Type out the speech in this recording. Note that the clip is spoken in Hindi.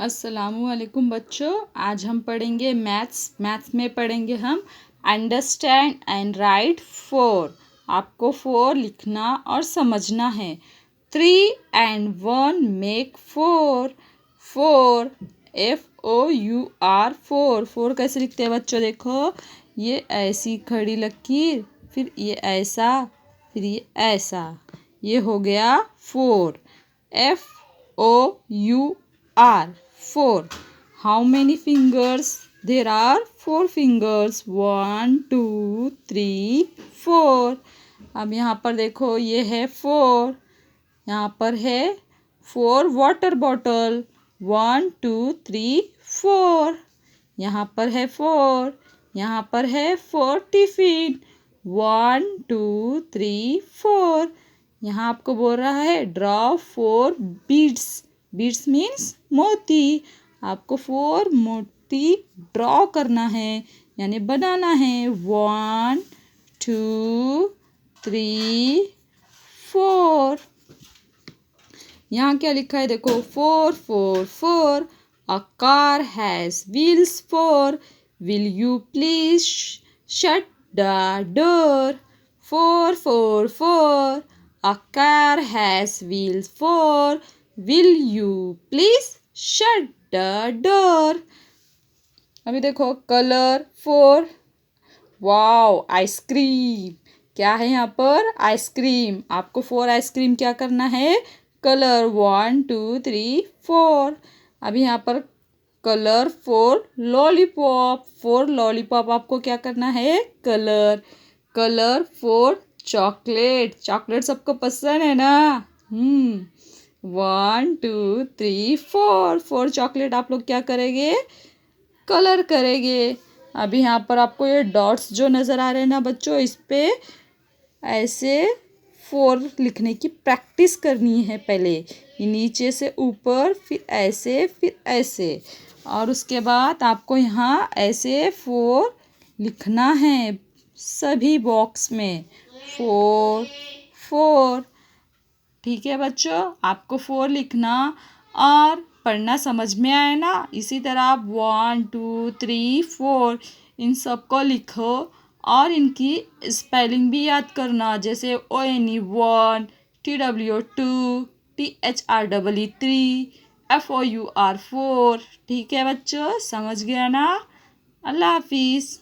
अस्सलामुअलैकुम बच्चों, आज हम पढ़ेंगे मैथ्स में पढ़ेंगे हम अंडरस्टैंड एंड राइट फोर। आपको फोर लिखना और समझना है। 3 and 1 make four. Four FOUR four. Four कैसे लिखते हैं बच्चों? देखो, ये ऐसी खड़ी लकीर, फिर ये ऐसा, फिर ये ऐसा, ये हो गया four. FOUR four. How many fingers? There are 4 fingers. 1, 2, 3, 4. अब यहाँ पर देखो, ये है 4। यहाँ पर है 4 वाटर बॉटल। 1, 2, 3, 4। यहाँ पर है 4। यहाँ पर है 4 टिफिन। 1, 2, 3, 4। यहाँ आपको बोल रहा है ड्रॉ 4 बीड्स। बीड्स मीन्स मोती। आपको 4 मोती ड्रॉ करना है, यानी बनाना है। 1, 2, 3, 4। यहाँ क्या लिखा है देखो, 4, 4, 4। A car has wheels 4। Will you please shut the door? 4, 4, 4। A car has wheels 4. Will you please shut the door? अभी देखो, कलर 4। Wow, ice cream. क्या है यहाँ पर? आइसक्रीम। आपको 4 आइसक्रीम क्या करना है? कलर। 1, 2, 3, 4। अभी यहाँ पर कलर 4 लॉलीपॉप। 4 लॉलीपॉप आपको क्या करना है? कलर। Colour 4 chocolate. चॉकलेट सबको पसंद है ना? 1, 2, 3, 4। 4 चॉकलेट आप लोग क्या करेंगे? कलर करेंगे। अभी यहाँ पर आपको ये डॉट्स जो नज़र आ रहे हैं ना बच्चों, इस पे ऐसे 4 लिखने की प्रैक्टिस करनी है पहले। ये नीचे से ऊपर, फिर ऐसे, फिर ऐसे, और उसके बाद आपको यहाँ ऐसे 4 लिखना है सभी बॉक्स में। 4, 4। ठीक है बच्चों, आपको 4 लिखना और पढ़ना समझ में आए ना? इसी तरह आप 1, 2, 3, 4 इन सब को लिखो और इनकी स्पेलिंग भी याद करना, जैसे ONE 1, TW 2, THREE 3, FOUR 4। ठीक है बच्चों, समझ गया ना? अल्लाह हाफिज़।